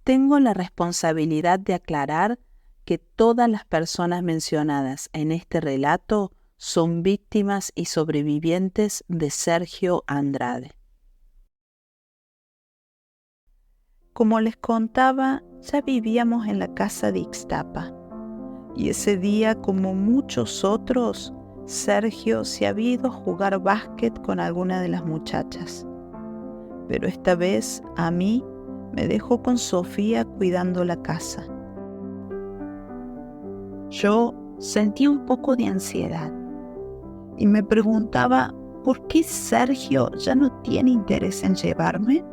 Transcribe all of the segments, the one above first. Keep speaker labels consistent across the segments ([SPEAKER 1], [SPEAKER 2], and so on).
[SPEAKER 1] Tengo la responsabilidad de aclarar que todas las personas mencionadas en este relato son víctimas y sobrevivientes de Sergio Andrade. Como les contaba, ya vivíamos en la casa de Ixtapa, y ese día, como muchos otros, Sergio se había ido a jugar básquet con alguna de las muchachas. Pero esta vez a mí me dejó con Sofía cuidando la casa. Yo sentí un poco de ansiedad y me preguntaba por qué Sergio ya no tiene interés en llevarme.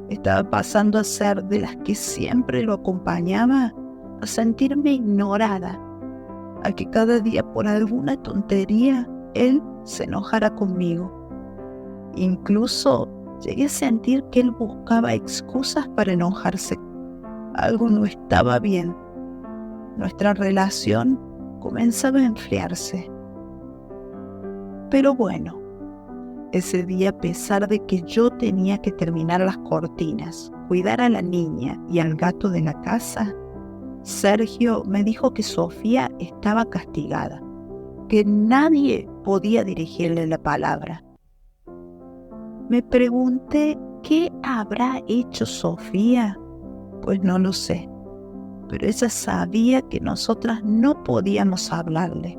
[SPEAKER 1] Estaba pasando a ser de las que siempre lo acompañaba a sentirme ignorada, a que cada día por alguna tontería él se enojara conmigo. Incluso llegué a sentir que él buscaba excusas para enojarse. Algo no estaba bien. Nuestra relación comenzaba a enfriarse. Pero bueno, ese día, a pesar de que yo tenía que terminar las cortinas, cuidar a la niña y al gato de la casa, Sergio me dijo que Sofía estaba castigada, que nadie podía dirigirle la palabra. Me pregunté qué habrá hecho Sofía. Pues no lo sé, pero ella sabía que nosotras no podíamos hablarle.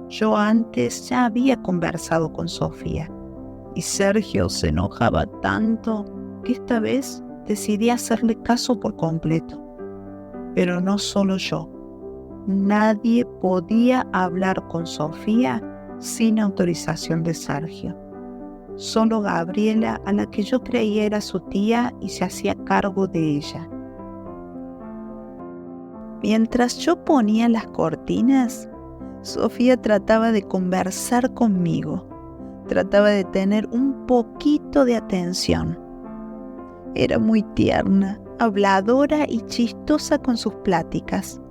[SPEAKER 1] Yo antes ya había conversado con Sofía y Sergio se enojaba tanto que esta vez decidí hacerle caso por completo. Pero no solo yo. Nadie podía hablar con Sofía sin autorización de Sergio. Solo Gabriela, a la que yo creía era su tía y se hacía cargo de ella. Mientras yo ponía las cortinas, Sofía trataba de conversar conmigo, trataba de tener un poquito de atención. Era muy tierna, habladora y chistosa con sus pláticas.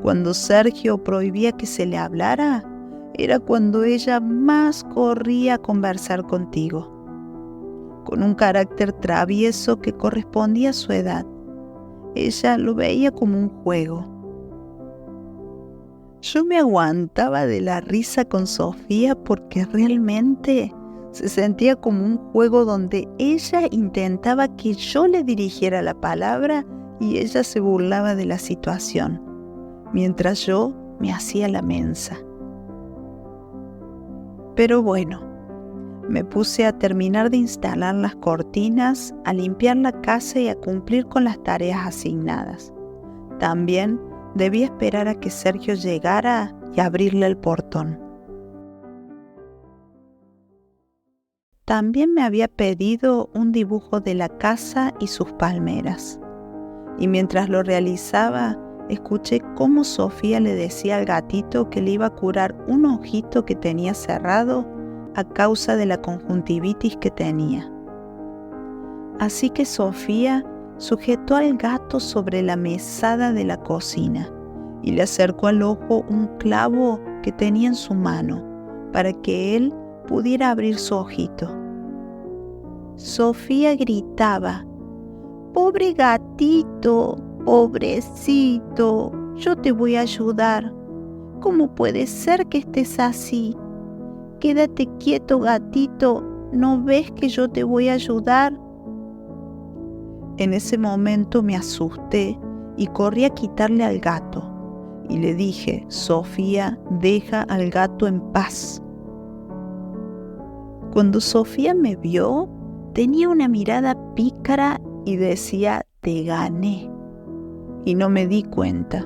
[SPEAKER 1] Cuando Sergio prohibía que se le hablara, era cuando ella más corría a conversar contigo, con un carácter travieso que correspondía a su edad. Ella lo veía como un juego. Yo me aguantaba de la risa con Sofía porque realmente se sentía como un juego donde ella intentaba que yo le dirigiera la palabra y ella se burlaba de la situación, mientras yo me hacía la mensa. Pero bueno, me puse a terminar de instalar las cortinas, a limpiar la casa y a cumplir con las tareas asignadas. También debía esperar a que Sergio llegara y abrirle el portón. También me había pedido un dibujo de la casa y sus palmeras. Y mientras lo realizaba, escuché cómo Sofía le decía al gatito que le iba a curar un ojito que tenía cerrado a causa de la conjuntivitis que tenía. Así que Sofía sujetó al gato sobre la mesada de la cocina y le acercó al ojo un clavo que tenía en su mano para que él pudiera abrir su ojito. Sofía gritaba: «Pobre gatito, pobrecito, yo te voy a ayudar. ¿Cómo puede ser que estés así? Quédate quieto, gatito, ¿no ves que yo te voy a ayudar?» En ese momento me asusté y corrí a quitarle al gato. Y le dije: «Sofía, deja al gato en paz». Cuando Sofía me vio, tenía una mirada pícara y decía: «Te gané». Y no me di cuenta,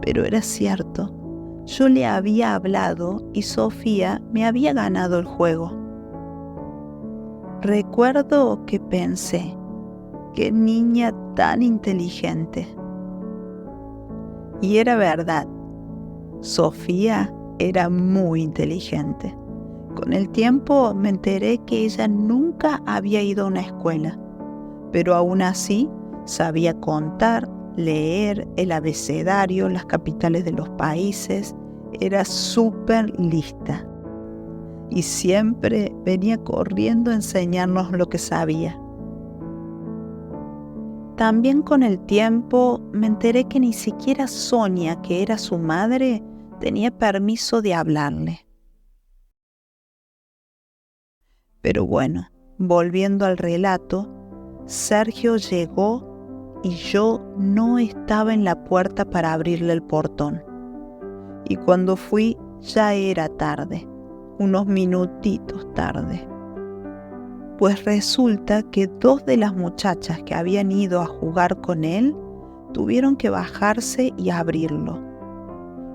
[SPEAKER 1] pero era cierto. Yo le había hablado y Sofía me había ganado el juego. Recuerdo que pensé: «Qué niña tan inteligente». Y era verdad, Sofía era muy inteligente. Con el tiempo me enteré que ella nunca había ido a una escuela, pero aún así sabía contar, leer, el abecedario, las capitales de los países. Era súper lista y siempre venía corriendo a enseñarnos lo que sabía. También con el tiempo me enteré que ni siquiera Sonia, que era su madre, tenía permiso de hablarle. Pero bueno, volviendo al relato, Sergio llegó y yo no estaba en la puerta para abrirle el portón. Y cuando fui ya era tarde, unos minutitos tarde. Pues resulta que 2 de las muchachas que habían ido a jugar con él tuvieron que bajarse y abrirlo.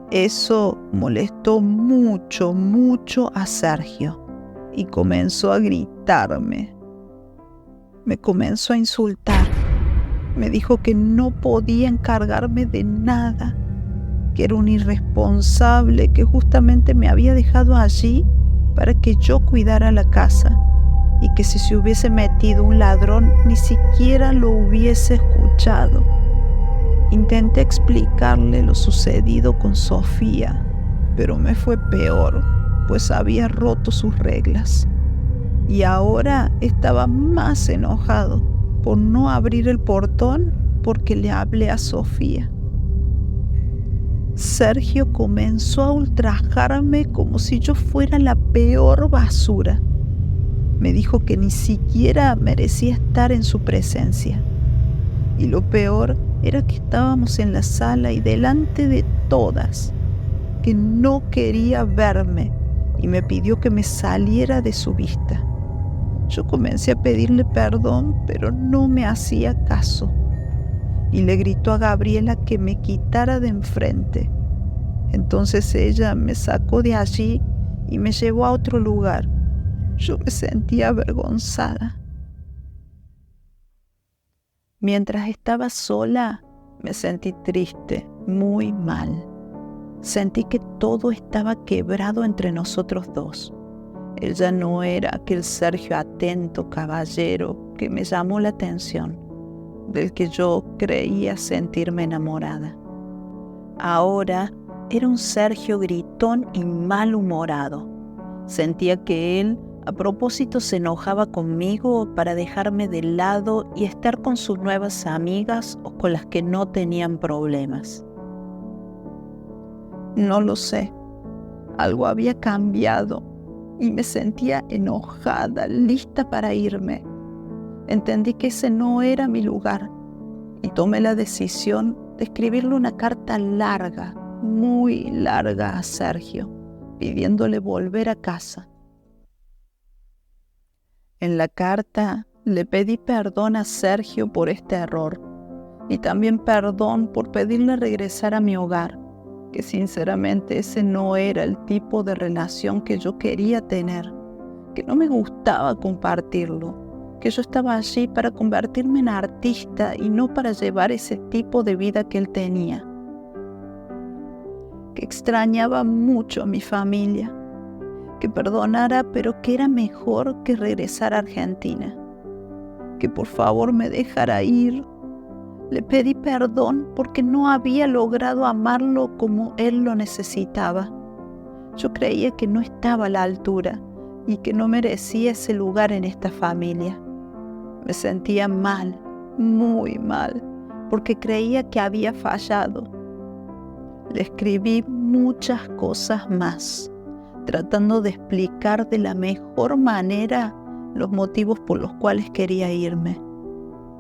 [SPEAKER 1] Eso molestó mucho, mucho a Sergio y comenzó a gritarme. Me comenzó a insultar. Me dijo que no podía encargarme de nada, que era un irresponsable que justamente me había dejado allí para que yo cuidara la casa y que si se hubiese metido un ladrón ni siquiera lo hubiese escuchado. Intenté explicarle lo sucedido con Sofía, pero me fue peor, pues había roto sus reglas. Y ahora estaba más enojado por no abrir el portón porque le hablé a Sofía. Sergio comenzó a ultrajarme como si yo fuera la peor basura. Me dijo que ni siquiera merecía estar en su presencia. Y lo peor era que estábamos en la sala y delante de todas, que no quería verme y me pidió que me saliera de su vista. Yo comencé a pedirle perdón, pero no me hacía caso. Y le gritó a Gabriela que me quitara de enfrente. Entonces ella me sacó de allí y me llevó a otro lugar. Yo me sentía avergonzada. Mientras estaba sola, me sentí triste, muy mal. Sentí que todo estaba quebrado entre nosotros dos. Él ya no era aquel Sergio atento, caballero, que me llamó la atención, del que yo creía sentirme enamorada. Ahora era un Sergio gritón y malhumorado. Sentía que él a propósito se enojaba conmigo para dejarme de lado y estar con sus nuevas amigas o con las que no tenían problemas. No lo sé, algo había cambiado y me sentía enojada, lista para irme. Entendí que ese no era mi lugar y tomé la decisión de escribirle una carta larga, muy larga a Sergio, pidiéndole volver a casa. En la carta le pedí perdón a Sergio por este error y también perdón por pedirle regresar a mi hogar, que sinceramente ese no era el tipo de relación que yo quería tener, que no me gustaba compartirlo, que yo estaba allí para convertirme en artista y no para llevar ese tipo de vida que él tenía, que extrañaba mucho a mi familia, que perdonara, pero que era mejor que regresar a Argentina, que por favor me dejara ir. Le pedí perdón porque no había logrado amarlo como él lo necesitaba. Yo creía que no estaba a la altura y que no merecía ese lugar en esta familia. Me sentía mal, muy mal, porque creía que había fallado. Le escribí muchas cosas más, tratando de explicar de la mejor manera los motivos por los cuales quería irme.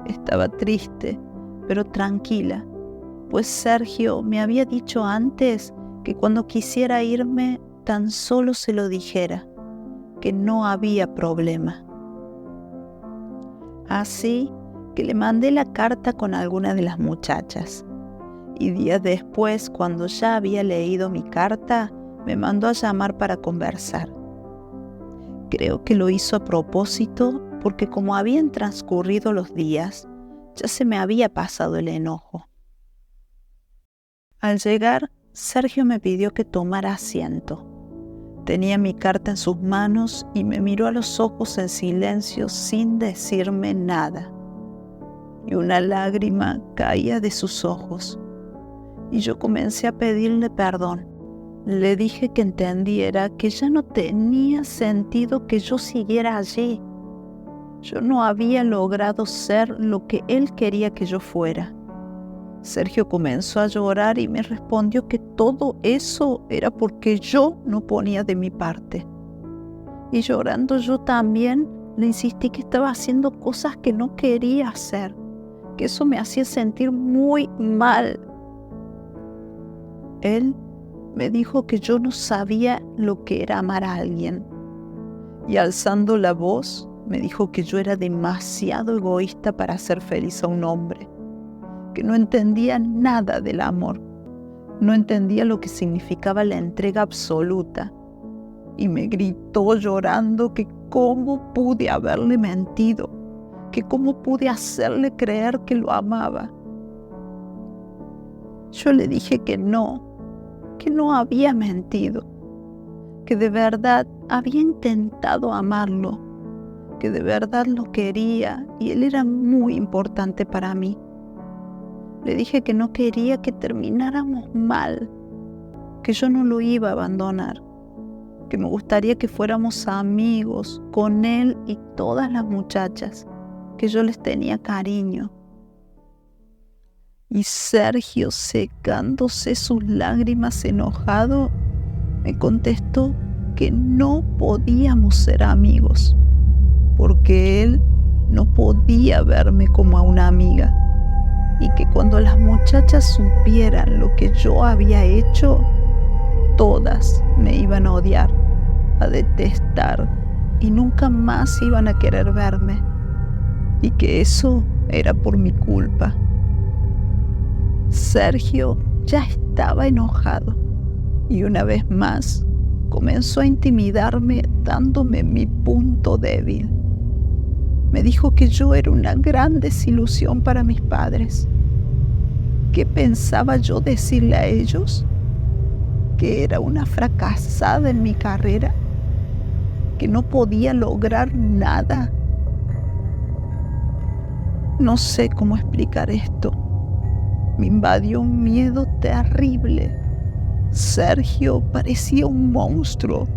[SPEAKER 1] Estaba triste, pero tranquila, pues Sergio me había dicho antes que cuando quisiera irme tan solo se lo dijera, que no había problema. Así que le mandé la carta con alguna de las muchachas, y días después, cuando ya había leído mi carta, me mandó a llamar para conversar. Creo que lo hizo a propósito porque como habían transcurrido los días, ya se me había pasado el enojo. Al llegar, Sergio me pidió que tomara asiento. Tenía mi carta en sus manos y me miró a los ojos en silencio sin decirme nada. Y una lágrima caía de sus ojos. Y yo comencé a pedirle perdón. Le dije que entendiera que ya no tenía sentido que yo siguiera allí. Yo no había logrado ser lo que él quería que yo fuera. Sergio comenzó a llorar y me respondió que todo eso era porque yo no ponía de mi parte. Y llorando yo también le insistí que estaba haciendo cosas que no quería hacer, que eso me hacía sentir muy mal. Él me dijo que yo no sabía lo que era amar a alguien. Y alzando la voz, me dijo que yo era demasiado egoísta para hacer feliz a un hombre, que no entendía nada del amor, no entendía lo que significaba la entrega absoluta. Y me gritó llorando que cómo pude haberle mentido, que cómo pude hacerle creer que lo amaba. Yo le dije que no había mentido, que de verdad había intentado amarlo, que de verdad lo quería y él era muy importante para mí. Le dije que no quería que termináramos mal, que yo no lo iba a abandonar, que me gustaría que fuéramos amigos con él y todas las muchachas, que yo les tenía cariño. Y Sergio, secándose sus lágrimas enojado, me contestó que no podíamos ser amigos, porque él no podía verme como a una amiga, y que cuando las muchachas supieran lo que yo había hecho, todas me iban a odiar, a detestar, y nunca más iban a querer verme, y que eso era por mi culpa. Sergio ya estaba enojado y una vez más comenzó a intimidarme dándome mi punto débil. Me dijo que yo era una gran desilusión para mis padres. ¿Qué pensaba yo decirle a ellos? ¿Que era una fracasada en mi carrera? ¿Que no podía lograr nada? No sé cómo explicar esto. Me invadió un miedo terrible. Sergio parecía un monstruo,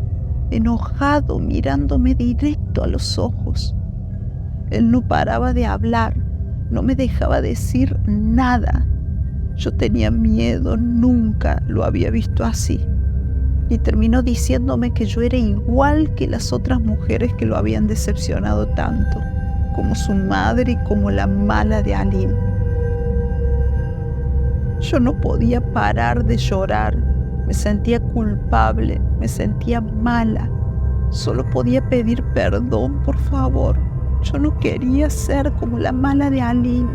[SPEAKER 1] enojado, mirándome directo a los ojos. Él no paraba de hablar, no me dejaba decir nada. Yo tenía miedo, nunca lo había visto así. Y terminó diciéndome que yo era igual que las otras mujeres que lo habían decepcionado tanto, como su madre y como la mala de Aline. Yo no podía parar de llorar, me sentía culpable, me sentía mala. Solo podía pedir perdón, por favor. Yo no quería ser como la mala de Aline.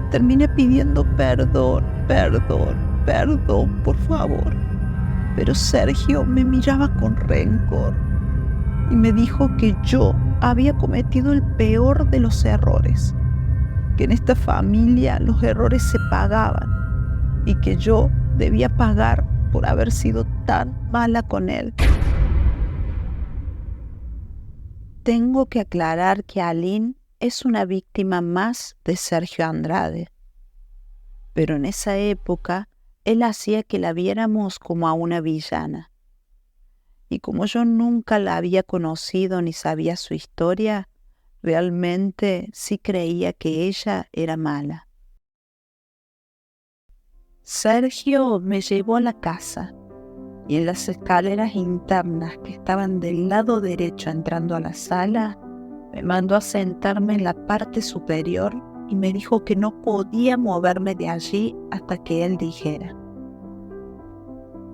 [SPEAKER 1] Terminé pidiendo perdón, por favor. Pero Sergio me miraba con rencor y me dijo que yo había cometido el peor de los errores, que en esta familia los errores se pagaban y que yo debía pagar por haber sido tan mala con él. Tengo que aclarar que Aline es una víctima más de Sergio Andrade, pero en esa época él hacía que la viéramos como a una villana. Y como yo nunca la había conocido ni sabía su historia, realmente sí creía que ella era mala. Sergio me llevó a la casa y en las escaleras internas que estaban del lado derecho entrando a la sala, me mandó a sentarme en la parte superior y me dijo que no podía moverme de allí hasta que él dijera.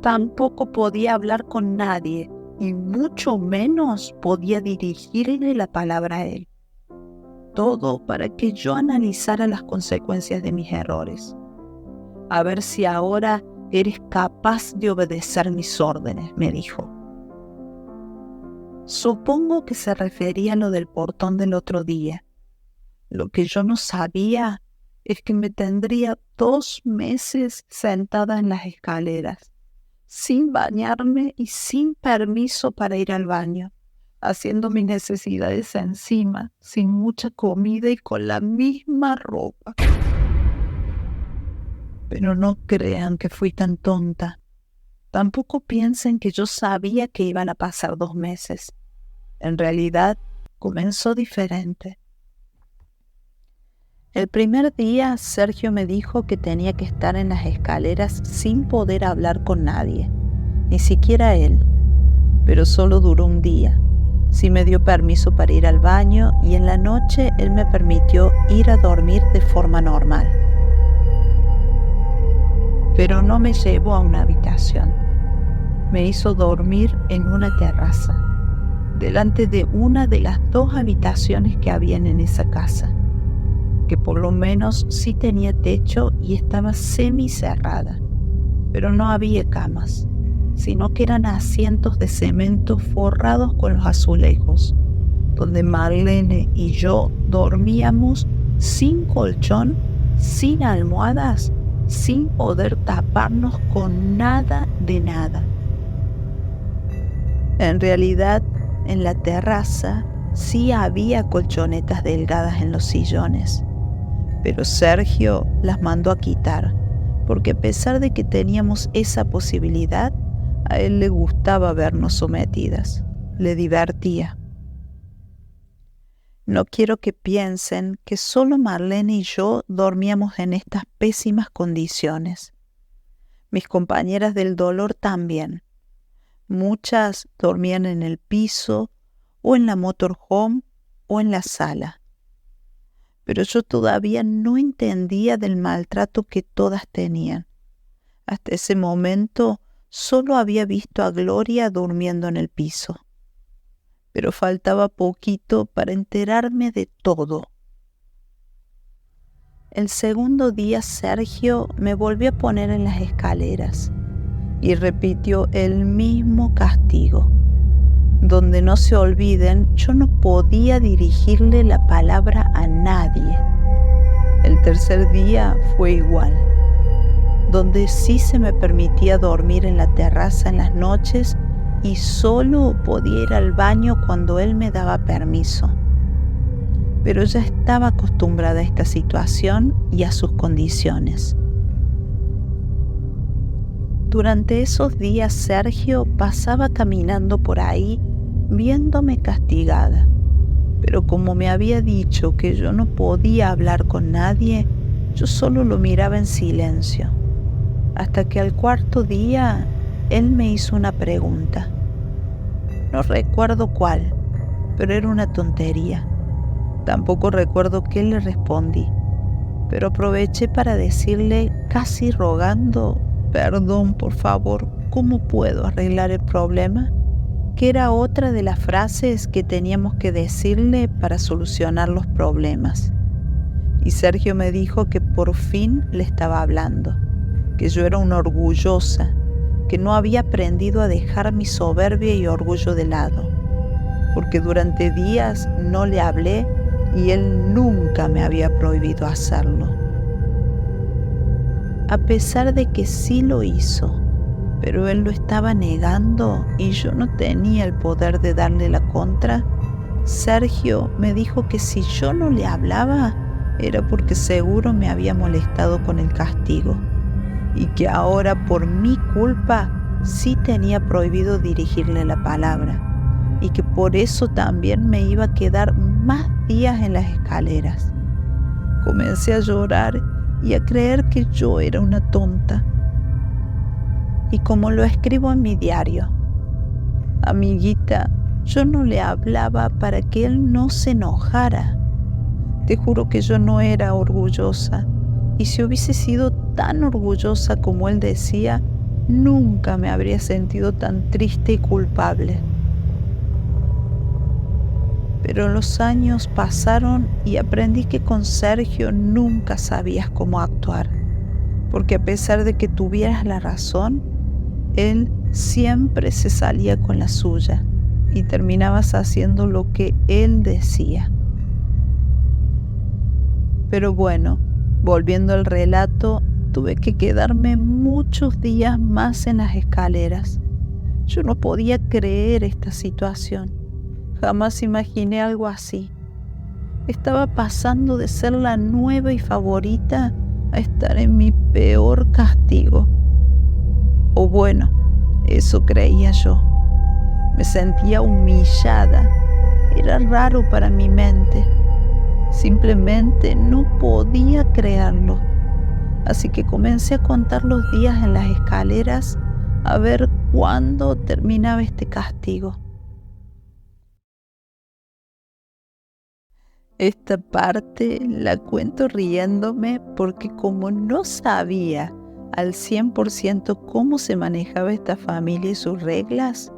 [SPEAKER 1] Tampoco podía hablar con nadie y mucho menos podía dirigirle la palabra a él. Todo para que yo analizara las consecuencias de mis errores. A ver si ahora eres capaz de obedecer mis órdenes, me dijo. Supongo que se refería a lo del portón del otro día. Lo que yo no sabía es que me tendría 2 meses sentada en las escaleras, sin bañarme y sin permiso para ir al baño, haciendo mis necesidades encima, sin mucha comida y con la misma ropa. Pero no crean que fui tan tonta. Tampoco piensen que yo sabía que iban a pasar 2 meses. En realidad, comenzó diferente. El primer día Sergio me dijo que tenía que estar en las escaleras sin poder hablar con nadie, ni siquiera él, pero solo duró un día. Sí me dio permiso para ir al baño y en la noche él me permitió ir a dormir de forma normal. Pero no me llevó a una habitación. Me hizo dormir en una terraza, delante de una de las 2 habitaciones que habían en esa casa, que por lo menos sí tenía techo y estaba semicerrada, pero no había camas, sino que eran asientos de cemento forrados con los azulejos, donde Marlene y yo dormíamos sin colchón, sin almohadas, sin poder taparnos con nada de nada. En realidad, en la terraza sí había colchonetas delgadas en los sillones, pero Sergio las mandó a quitar, porque a pesar de que teníamos esa posibilidad, a él le gustaba vernos sometidas, le divertía. No quiero que piensen que solo Marlene y yo dormíamos en estas pésimas condiciones. Mis compañeras del dolor también. Muchas dormían en el piso, o en la motorhome, o en la sala. Pero yo todavía no entendía del maltrato que todas tenían. Hasta ese momento solo había visto a Gloria durmiendo en el piso. Pero faltaba poquito para enterarme de todo. El segundo día Sergio me volvió a poner en las escaleras y repitió el mismo castigo. Donde no se olviden, yo no podía dirigirle la palabra a nadie. El tercer día fue igual, donde sí se me permitía dormir en la terraza en las noches y solo podía ir al baño cuando él me daba permiso. Pero ya estaba acostumbrada a esta situación y a sus condiciones. Durante esos días Sergio pasaba caminando por ahí viéndome castigada, pero como me había dicho que yo no podía hablar con nadie, yo solo lo miraba en silencio, hasta que al cuarto día él me hizo una pregunta. No recuerdo cuál, pero era una tontería. Tampoco recuerdo qué le respondí, pero aproveché para decirle, casi rogando, perdón, por favor, ¿cómo puedo arreglar el problema? Que era otra de las frases que teníamos que decirle para solucionar los problemas. Y Sergio me dijo que por fin le estaba hablando, que yo era una orgullosa, que no había aprendido a dejar mi soberbia y orgullo de lado, porque durante días no le hablé y él nunca me había prohibido hacerlo. A pesar de que sí lo hizo, pero él lo estaba negando y yo no tenía el poder de darle la contra, Sergio me dijo que si yo no le hablaba era porque seguro me había molestado con el castigo y que ahora por mi culpa sí tenía prohibido dirigirle la palabra y que por eso también me iba a quedar más días en las escaleras. Comencé a llorar y a creer que yo era una tonta. Y como lo escribo en mi diario, amiguita, yo no le hablaba para que él no se enojara. Te juro que yo no era orgullosa, y si hubiese sido tan orgullosa como él decía, nunca me habría sentido tan triste y culpable. Pero los años pasaron y aprendí que con Sergio nunca sabías cómo actuar, porque a pesar de que tuvieras la razón, él siempre se salía con la suya y terminabas haciendo lo que él decía. Pero bueno, volviendo al relato, tuve que quedarme muchos días más en las escaleras. Yo no podía creer esta situación. Jamás imaginé algo así. Estaba pasando de ser la nueva y favorita a estar en mi peor castigo. O bueno, eso creía yo. Me sentía humillada Era raro para mi mente. Simplemente no podía creerlo. Así que comencé a contar los días en las escaleras a ver cuándo terminaba este castigo. Esta parte la cuento riéndome porque como no sabía al 100% cómo se manejaba esta familia y sus reglas,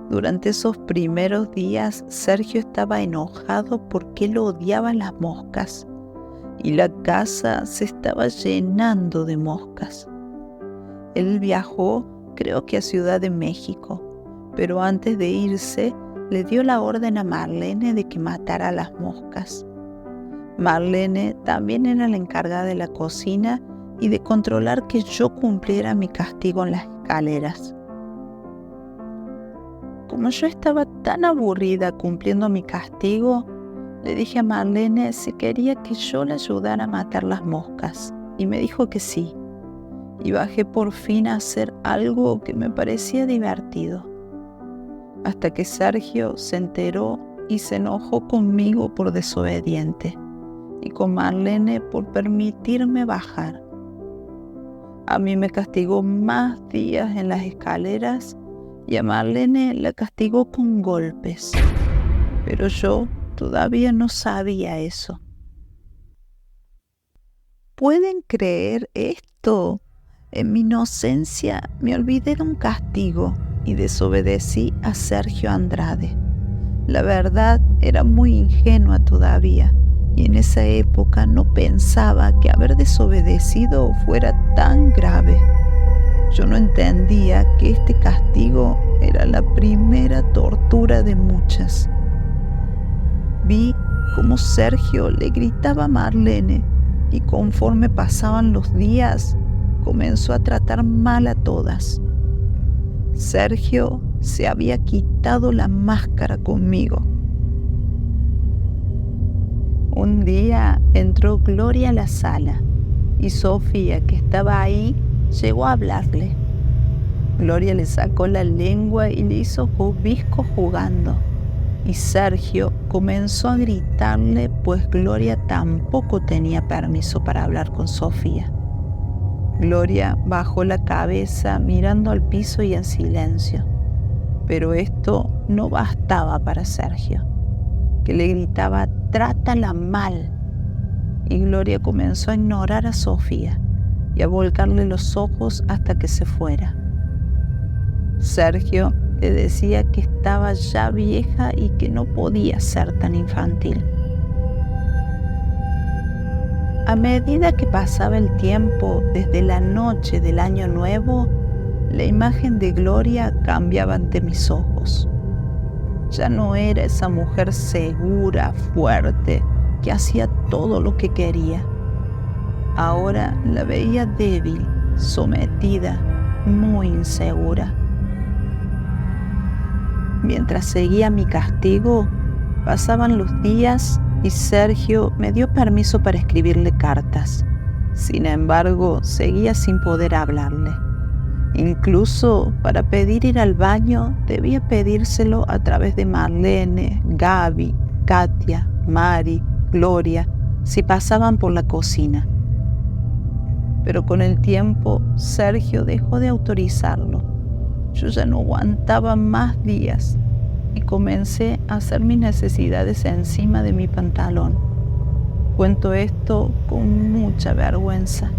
[SPEAKER 1] durante esos primeros días Sergio estaba enojado porque lo odiaban las moscas y la casa se estaba llenando de moscas. Él viajó, creo que a Ciudad de México, pero antes de irse le dio la orden a Marlene de que matara a las moscas. Marlene también era la encargada de la cocina y de controlar que yo cumpliera mi castigo en las escaleras. Como yo estaba tan aburrida cumpliendo mi castigo, le dije a Marlene si quería que yo le ayudara a matar las moscas y me dijo que sí. Y bajé por fin a hacer algo que me parecía divertido. Hasta que Sergio se enteró y se enojó conmigo por desobediente y con Marlene por permitirme bajar. A mí me castigó más días en las escaleras y a Marlene la castigó con golpes. Pero yo todavía no sabía eso. ¿Pueden creer esto? En mi inocencia me olvidé de un castigo y desobedecí a Sergio Andrade. La verdad era muy ingenua todavía y en esa época no pensaba que haber desobedecido fuera tan grave. Yo no entendía que este castigo era la primera tortura de muchas. Vi cómo Sergio le gritaba a Marlene y conforme pasaban los días, comenzó a tratar mal a todas. Sergio se había quitado la máscara conmigo. Un día entró Gloria a la sala y Sofía, que estaba ahí, llegó a hablarle. Gloria le sacó la lengua y le hizo jubisco jugando. Y Sergio comenzó a gritarle, pues Gloria tampoco tenía permiso para hablar con Sofía. Gloria bajó la cabeza mirando al piso y en silencio. Pero esto no bastaba para Sergio, que le gritaba: «Trátala mal». Y Gloria comenzó a ignorar a Sofía y a volcarle los ojos hasta que se fuera. Sergio le decía que estaba ya vieja y que no podía ser tan infantil. A medida que pasaba el tiempo, desde la noche del Año Nuevo, la imagen de Gloria cambiaba ante mis ojos. Ya no era esa mujer segura, fuerte, que hacía todo lo que quería. Ahora la veía débil, sometida, muy insegura. Mientras seguía mi castigo, pasaban los días y Sergio me dio permiso para escribirle cartas. Sin embargo, seguía sin poder hablarle. Incluso para pedir ir al baño, debía pedírselo a través de Marlene, Gaby, Katia, Mari, Gloria, si pasaban por la cocina. Pero con el tiempo, Sergio dejó de autorizarlo. Yo ya no aguantaba más días y comencé a hacer mis necesidades encima de mi pantalón. Cuento esto con mucha vergüenza.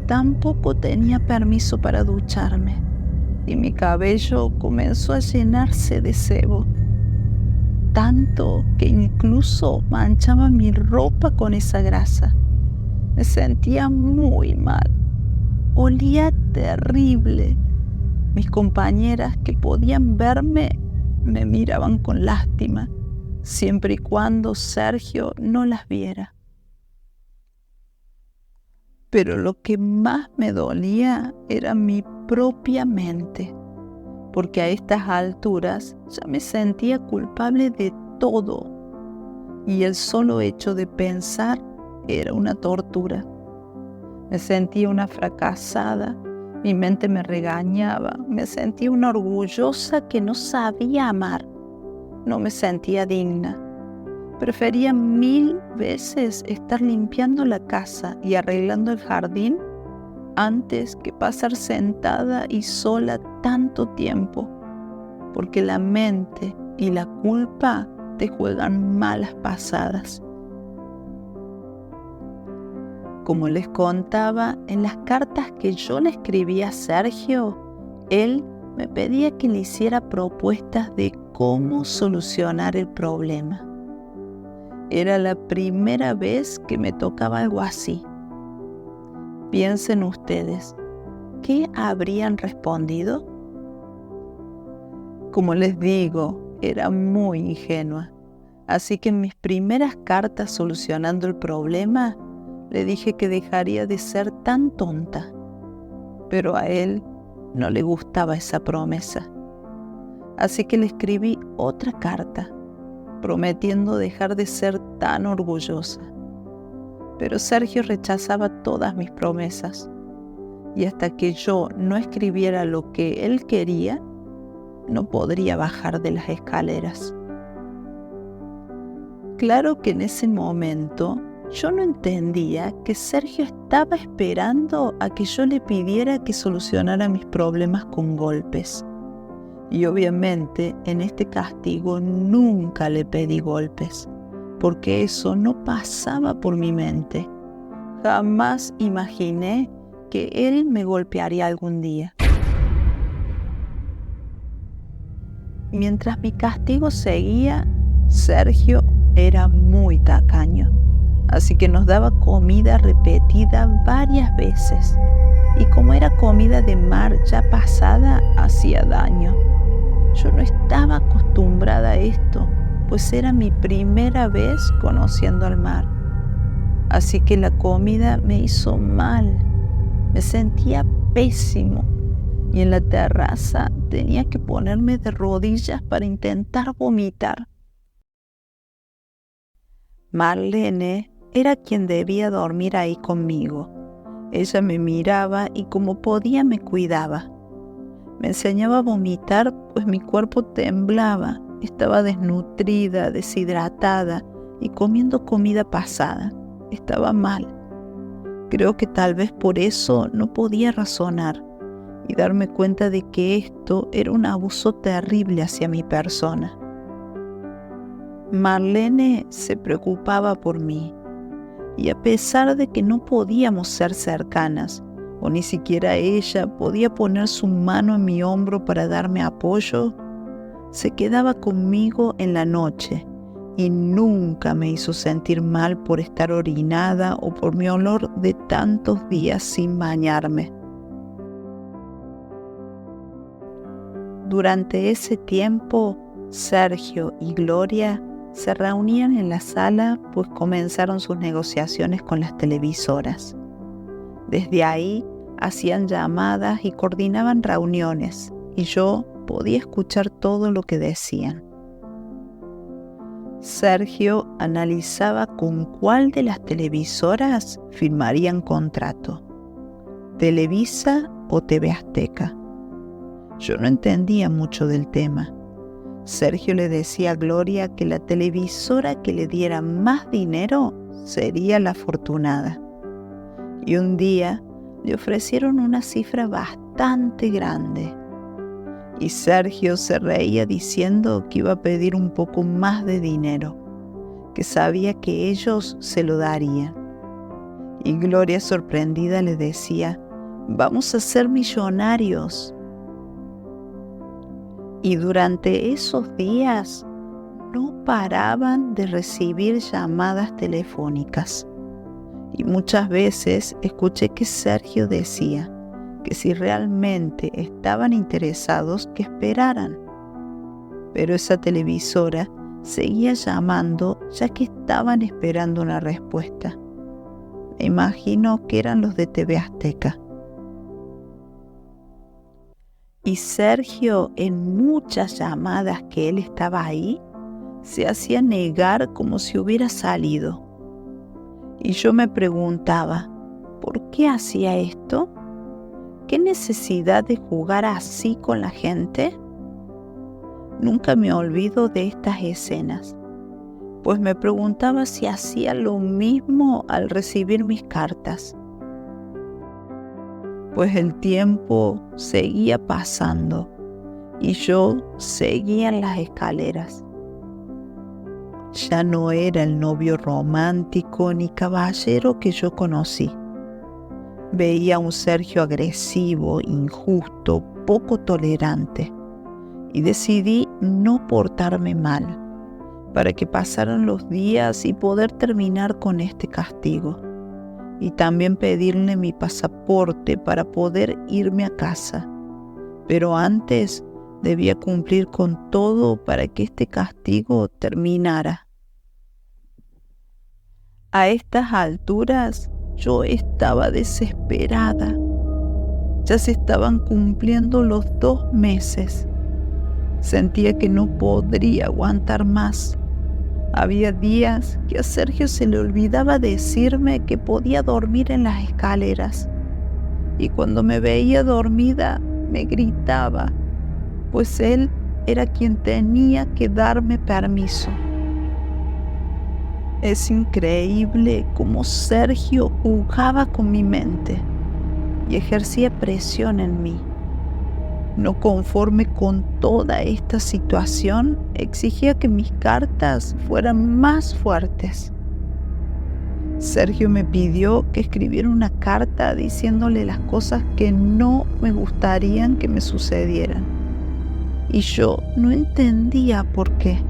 [SPEAKER 1] Tampoco tenía permiso para ducharme y mi cabello comenzó a llenarse de sebo, tanto que incluso manchaba mi ropa con esa grasa. Me sentía muy mal. Olía terrible. Mis compañeras que podían verme me miraban con lástima, siempre y cuando Sergio no las viera. Pero lo que más me dolía era mi propia mente, porque a estas alturas ya me sentía culpable de todo, y el solo hecho de pensar era una tortura. Me sentía una fracasada, mi mente me regañaba, me sentía una orgullosa que no sabía amar. no me sentía digna. Prefería 1000 veces estar limpiando la casa y arreglando el jardín antes que pasar sentada y sola tanto tiempo, porque la mente y la culpa te juegan malas pasadas. Como les contaba, en las cartas que yo le escribía a Sergio, él me pedía que le hiciera propuestas de cómo solucionar el problema. Era la primera vez que me tocaba algo así. Piensen ustedes, ¿qué habrían respondido? Como les digo, era muy ingenua, así que en mis primeras cartas solucionando el problema, le dije que dejaría de ser tan tonta, pero a él no le gustaba esa promesa. Así que le escribí otra carta, prometiendo dejar de ser tan orgullosa. Pero Sergio rechazaba todas mis promesas, y hasta que yo no escribiera lo que él quería, no podría bajar de las escaleras. Claro que en ese momento yo no entendía que Sergio estaba esperando a que yo le pidiera que solucionara mis problemas con golpes. Y obviamente en este castigo nunca le pedí golpes, porque eso no pasaba por mi mente. Jamás imaginé que él me golpearía algún día. Mientras mi castigo seguía, Sergio era muy tacaño. Así que nos daba comida repetida varias veces. Y como era comida de mar ya pasada, hacía daño. Yo no estaba acostumbrada a esto, pues era mi primera vez conociendo al mar. Así que la comida me hizo mal. Me sentía pésimo. Y en la terraza tenía que ponerme de rodillas para intentar vomitar. Marlene era quien debía dormir ahí conmigo. Ella me miraba y como podía me cuidaba. Me enseñaba a vomitar, pues mi cuerpo temblaba, estaba desnutrida, deshidratada y comiendo comida pasada. Estaba mal. Creo que tal vez por eso no podía razonar y darme cuenta de que esto era un abuso terrible hacia mi persona. Marlene se preocupaba por mí, y a pesar de que no podíamos ser cercanas, o ni siquiera ella podía poner su mano en mi hombro para darme apoyo, se quedaba conmigo en la noche y nunca me hizo sentir mal por estar orinada o por mi olor de tantos días sin bañarme. Durante ese tiempo, Sergio y Gloria se reunían en la sala, pues comenzaron sus negociaciones con las televisoras. Desde ahí hacían llamadas y coordinaban reuniones, y yo podía escuchar todo lo que decían. Sergio analizaba con cuál de las televisoras firmarían contrato, Televisa o TV Azteca. Yo no entendía mucho del tema. Sergio le decía a Gloria que la televisora que le diera más dinero sería la afortunada. Y un día le ofrecieron una cifra bastante grande. Y Sergio se reía diciendo que iba a pedir un poco más de dinero, que sabía que ellos se lo darían. Y Gloria, sorprendida, le decía: «Vamos a ser millonarios». Y durante esos días no paraban de recibir llamadas telefónicas. Y muchas veces escuché que Sergio decía que si realmente estaban interesados, que esperaran. Pero esa televisora seguía llamando, ya que estaban esperando una respuesta. Me imagino que eran los de TV Azteca. Y Sergio, en muchas llamadas que él estaba ahí, se hacía negar como si hubiera salido. Y yo me preguntaba, ¿por qué hacía esto? ¿Qué necesidad de jugar así con la gente? Nunca me olvido de estas escenas, pues me preguntaba si hacía lo mismo al recibir mis cartas. Pues el tiempo seguía pasando y yo seguía en las escaleras. Ya no era el novio romántico ni caballero que yo conocí. Veía a un Sergio agresivo, injusto, poco tolerante, y decidí no portarme mal para que pasaran los días y poder terminar con este castigo, y también pedirle mi pasaporte para poder irme a casa. Pero antes debía cumplir con todo para que este castigo terminara. A estas alturas yo estaba desesperada. Ya se estaban cumpliendo los 2 meses. Sentía que no podría aguantar más. Había días que a Sergio se le olvidaba decirme que podía dormir en las escaleras. Y cuando me veía dormida, me gritaba, pues él era quien tenía que darme permiso. Es increíble cómo Sergio jugaba con mi mente y ejercía presión en mí. No conforme con toda esta situación, exigía que mis cartas fueran más fuertes. Sergio me pidió que escribiera una carta diciéndole las cosas que no me gustarían que me sucedieran. Y yo no entendía por qué.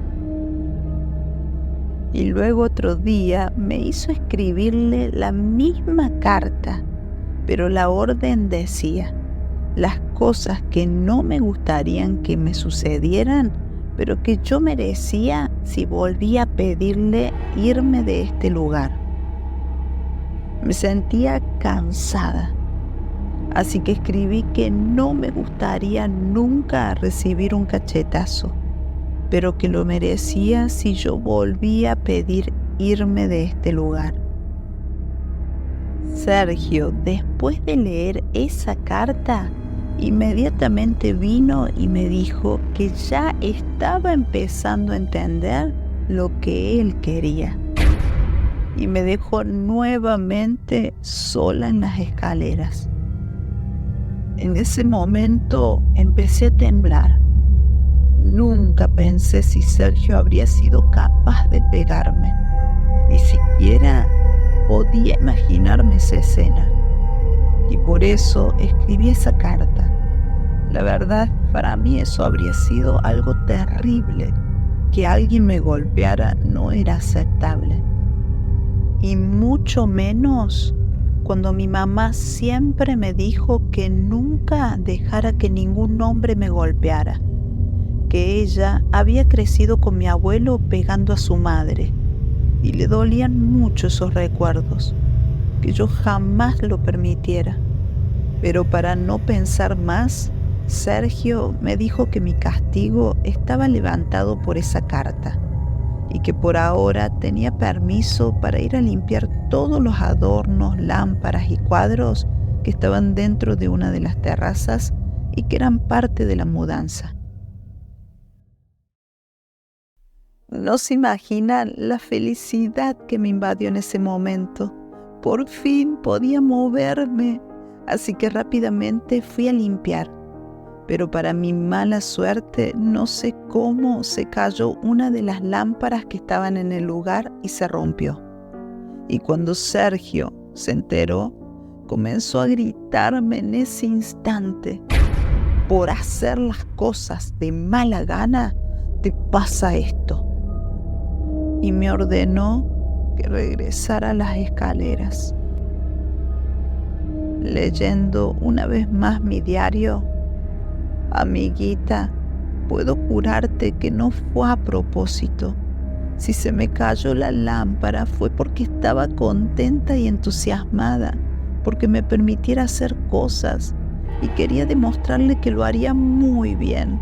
[SPEAKER 1] Y luego otro día me hizo escribirle la misma carta, pero la orden decía: las cosas que no me gustarían que me sucedieran, pero que yo merecía si volvía a pedirle irme de este lugar. Me sentía cansada, así que escribí que no me gustaría nunca recibir un cachetazo, pero que lo merecía si yo volvía a pedir irme de este lugar. Sergio, después de leer esa carta, inmediatamente vino y me dijo que ya estaba empezando a entender lo que él quería. Y me dejó nuevamente sola en las escaleras. En ese momento empecé a temblar. Nunca pensé si Sergio habría sido capaz de pegarme. Ni siquiera podía imaginarme esa escena. Y por eso escribí esa carta. La verdad, para mí eso habría sido algo terrible. Que alguien me golpeara no era aceptable. Y mucho menos cuando mi mamá siempre me dijo que nunca dejara que ningún hombre me golpeara. Que ella había crecido con mi abuelo pegando a su madre y le dolían mucho esos recuerdos, que yo jamás lo permitiera. Pero para no pensar más, Sergio me dijo que mi castigo estaba levantado por esa carta y que por ahora tenía permiso para ir a limpiar todos los adornos, lámparas y cuadros que estaban dentro de una de las terrazas y que eran parte de la mudanza. No se imaginan la felicidad que me invadió en ese momento. Por fin podía moverme, así que rápidamente fui a limpiar. Pero para mi mala suerte, no sé cómo se cayó una de las lámparas que estaban en el lugar y se rompió. Y cuando Sergio se enteró, comenzó a gritarme en ese instante: por hacer las cosas de mala gana, te pasa esto. Y me ordenó que regresara a las escaleras. Leyendo una vez más mi diario: amiguita, puedo jurarte que no fue a propósito. Si se me cayó la lámpara fue porque estaba contenta y entusiasmada, porque me permitiera hacer cosas y quería demostrarle que lo haría muy bien.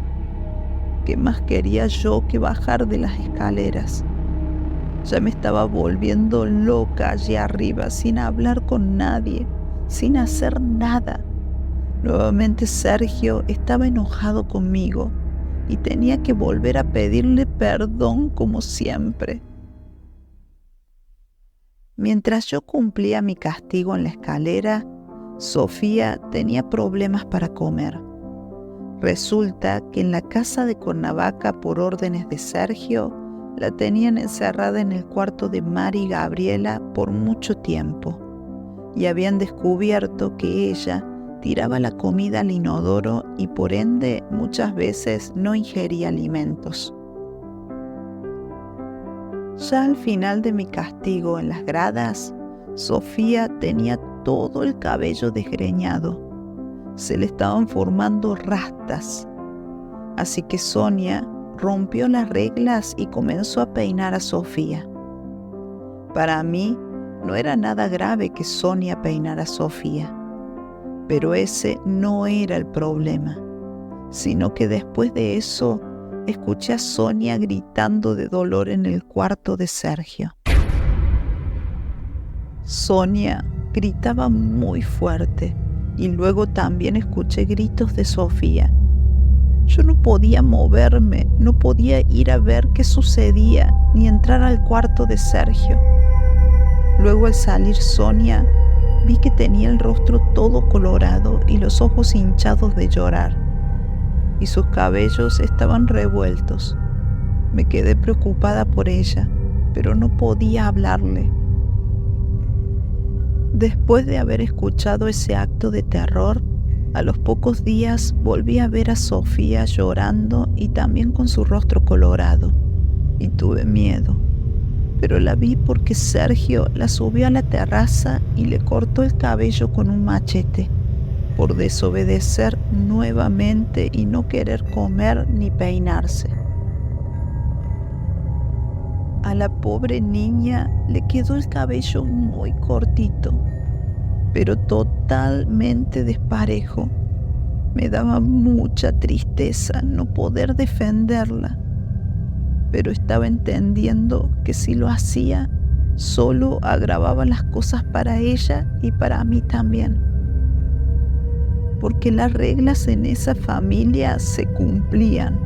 [SPEAKER 1] ¿Qué más quería yo que bajar de las escaleras? Ya me estaba volviendo loca allí arriba, sin hablar con nadie, sin hacer nada. Nuevamente Sergio estaba enojado conmigo y tenía que volver a pedirle perdón como siempre. Mientras yo cumplía mi castigo en la escalera, Sofía tenía problemas para comer. Resulta que en la casa de Cuernavaca, por órdenes de Sergio, la tenían encerrada en el cuarto de Mari y Gabriela por mucho tiempo, y habían descubierto que ella tiraba la comida al inodoro y por ende muchas veces no ingería alimentos. Ya al final de mi castigo en las gradas, Sofía tenía todo el cabello desgreñado. Se le estaban formando rastas. Así que Sonia rompió las reglas y comenzó a peinar a Sofía. Para mí no era nada grave que Sonia peinara a Sofía, pero ese no era el problema, sino que después de eso escuché a Sonia gritando de dolor en el cuarto de Sergio. Sonia gritaba muy fuerte y luego también escuché gritos de Sofía. Yo no podía moverme, no podía ir a ver qué sucedía ni entrar al cuarto de Sergio. Luego al salir Sonia, vi que tenía el rostro todo colorado y los ojos hinchados de llorar, y sus cabellos estaban revueltos. Me quedé preocupada por ella, pero no podía hablarle. Después de haber escuchado ese acto de terror, a los pocos días volví a ver a Sofía llorando y también con su rostro colorado, y tuve miedo. Pero la vi porque Sergio la subió a la terraza y le cortó el cabello con un machete, por desobedecer nuevamente y no querer comer ni peinarse. A la pobre niña le quedó el cabello muy cortito, pero totalmente desparejo. Me daba mucha tristeza no poder defenderla, pero estaba entendiendo que si lo hacía, solo agravaba las cosas para ella y para mí también. Porque las reglas en esa familia se cumplían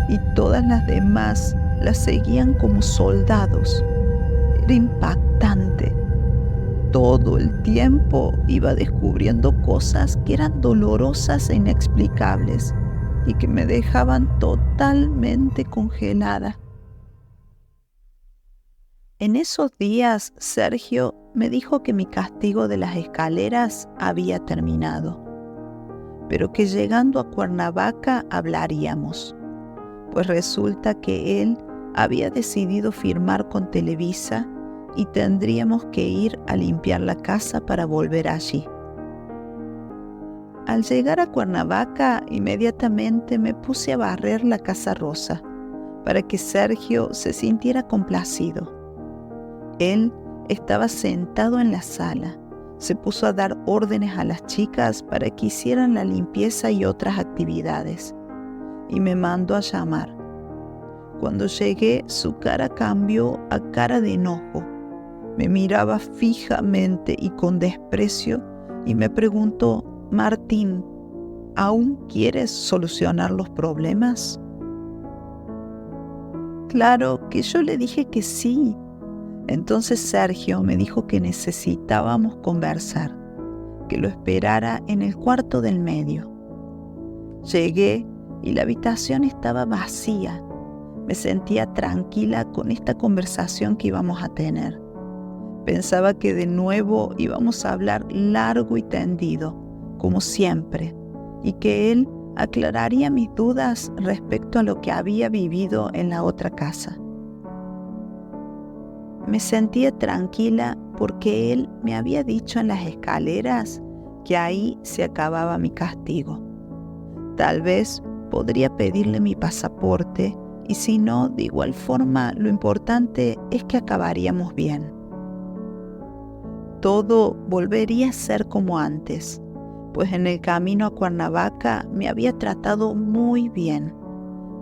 [SPEAKER 1] y todas las demás las seguían como soldados. Era impactante. Todo el tiempo iba descubriendo cosas que eran dolorosas e inexplicables y que me dejaban totalmente congelada. En esos días, Sergio me dijo que mi castigo de las escaleras había terminado, pero que llegando a Cuernavaca hablaríamos, pues resulta que él había decidido firmar con Televisa y tendríamos que ir a limpiar la casa para volver allí. Al llegar a Cuernavaca, inmediatamente me puse a barrer la Casa Rosa para que Sergio se sintiera complacido. Él estaba sentado en la sala, se puso a dar órdenes a las chicas para que hicieran la limpieza y otras actividades, y me mandó a llamar. Cuando llegué, su cara cambió a cara de enojo. Me miraba fijamente y con desprecio y me preguntó: Martín, ¿aún quieres solucionar los problemas? Claro que yo le dije que sí. Entonces Sergio me dijo que necesitábamos conversar, que lo esperara en el cuarto del medio. Llegué y la habitación estaba vacía. Me sentía tranquila con esta conversación que íbamos a tener. Pensaba que de nuevo íbamos a hablar largo y tendido, como siempre, y que él aclararía mis dudas respecto a lo que había vivido en la otra casa. Me sentía tranquila porque él me había dicho en las escaleras que ahí se acababa mi castigo. Tal vez podría pedirle mi pasaporte y si no, de igual forma, lo importante es que acabaríamos bien. Todo volvería a ser como antes, pues en el camino a Cuernavaca me había tratado muy bien.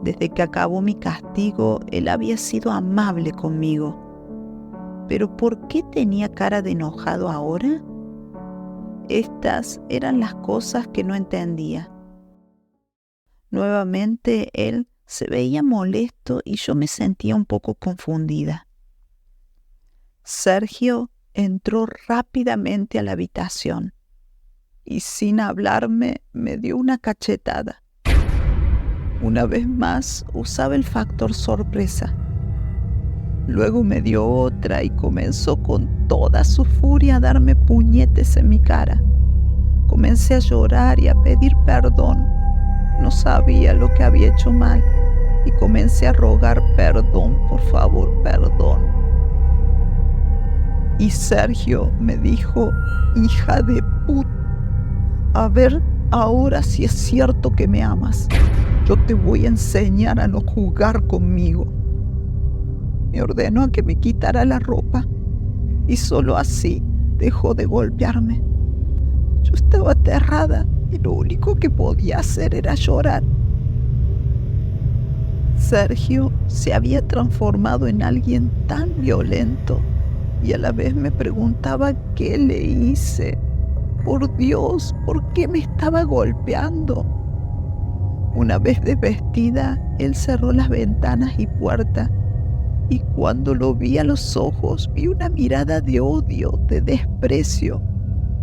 [SPEAKER 1] Desde que acabó mi castigo, él había sido amable conmigo. ¿Pero por qué tenía cara de enojado ahora? Estas eran las cosas que no entendía. Nuevamente él se veía molesto y yo me sentía un poco confundida. Sergio entró rápidamente a la habitación y sin hablarme me dio una cachetada. Una vez más usaba el factor sorpresa. Luego me dio otra y comenzó con toda su furia a darme puñetes en mi cara. Comencé a llorar y a pedir perdón. No sabía lo que había hecho mal y comencé a rogar perdón, por favor, perdón. Y Sergio me dijo, hija de puta, a ver ahora si es cierto que me amas. Yo te voy a enseñar a no jugar conmigo. Me ordenó a que me quitara la ropa y solo así dejó de golpearme. Yo estaba aterrada y lo único que podía hacer era llorar. Sergio se había transformado en alguien tan violento y a la vez me preguntaba qué le hice. Por Dios, ¿por qué me estaba golpeando? Una vez desvestida, él cerró las ventanas y puertas. Y cuando lo vi a los ojos, vi una mirada de odio, de desprecio.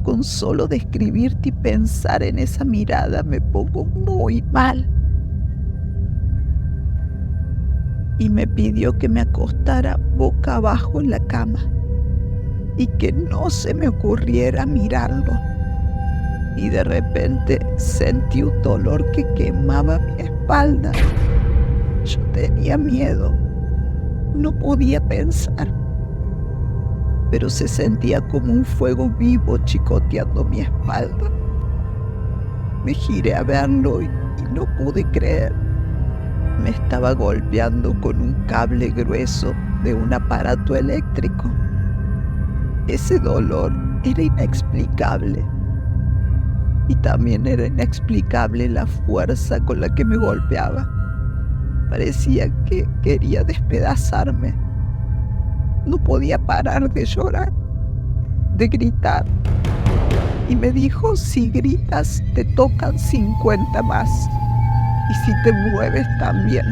[SPEAKER 1] Con solo describirte y pensar en esa mirada me pongo muy mal. Y me pidió que me acostara boca abajo en la cama y que no se me ocurriera mirarlo. Y de repente sentí un dolor que quemaba mi espalda. Yo tenía miedo. No podía pensar, pero se sentía como un fuego vivo chicoteando mi espalda. Me giré a verlo y no pude creer. Me estaba golpeando con un cable grueso de un aparato eléctrico. Ese dolor era inexplicable. Y también era inexplicable la fuerza con la que me golpeaba. Parecía que quería despedazarme. No podía parar de llorar, de gritar. Y me dijo, si gritas te tocan 50 más. Y si te mueves también.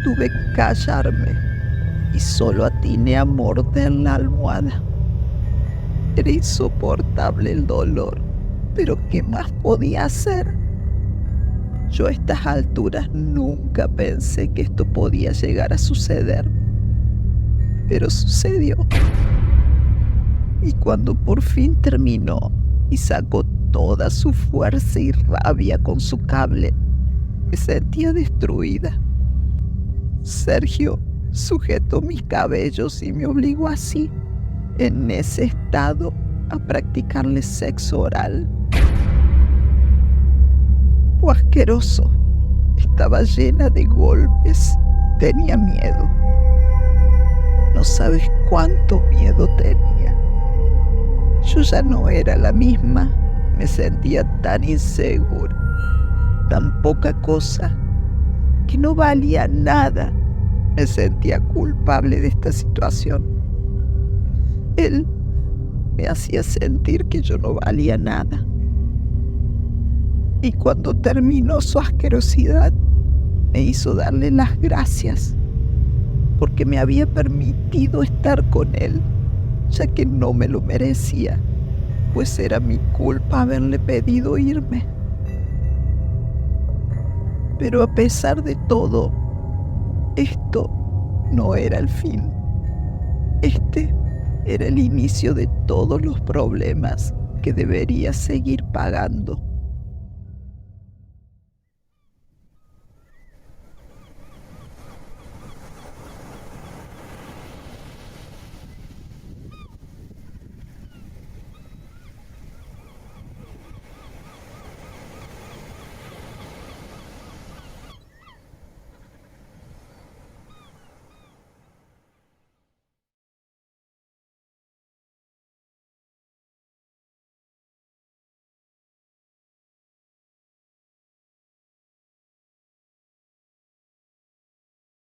[SPEAKER 1] Tuve que callarme y solo atiné a morder la almohada. Era insoportable el dolor, pero ¿qué más podía hacer? Yo a estas alturas nunca pensé que esto podía llegar a suceder, pero sucedió. Y cuando por fin terminó y sacó toda su fuerza y rabia con su cable, me sentía destruida. Sergio sujetó mis cabellos y me obligó así, en ese estado, a practicarle sexo oral. Fue asqueroso. Estaba llena de golpes. Tenía miedo. No sabes cuánto miedo tenía. Yo ya no era la misma. Me sentía tan insegura, tan poca cosa, que no valía nada. Me sentía culpable de esta situación. Él me hacía sentir que yo no valía nada. Y cuando terminó su asquerosidad, me hizo darle las gracias, porque me había permitido estar con él, ya que no me lo merecía, pues era mi culpa haberle pedido irme. Pero a pesar de todo, esto no era el fin. Este era el inicio de todos los problemas que debería seguir pagando.